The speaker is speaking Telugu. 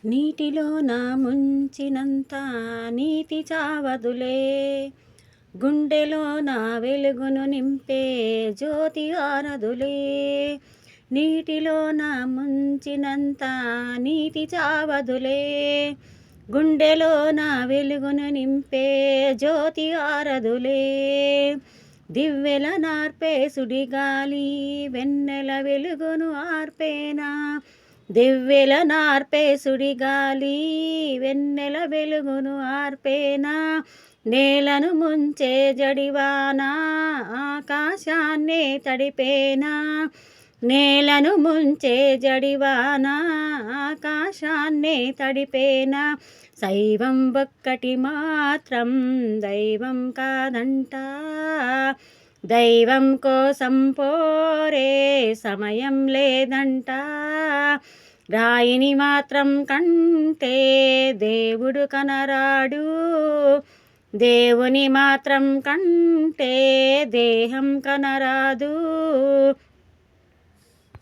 నీటిలో నా ముంచినంత నీతి చావదులే, గుండెలో నా వెలుగును నింపే జ్యోతి ఆరదులే. నీటిలో నా ముంచినంత నీతి చావదులే, గుండెలో నా వెలుగును నింపే జ్యోతి ఆరదులే. దివ్వెల నార్పే సుడిగాలి వెన్నెల వెలుగును ఆర్పేనా, దివ్వెల నార్పే సుడిగాలి వెన్నెల వెలుగును ఆర్పేనా. నేలను ముంచే జడివానా ఆకాశాన్నే తడిపేనా, నేలను ముంచే జడివానా ఆకాశాన్నే తడిపేనా. శైవం ఒక్కటి మాత్రం దైవం కాదంట, దైవం కోసం పోరే సమయం లేదంట. రాయిని మాత్రం కంటే దేవుడు కనరాడు, దేవుని మాత్రం కంటే దేహం కనరాదు.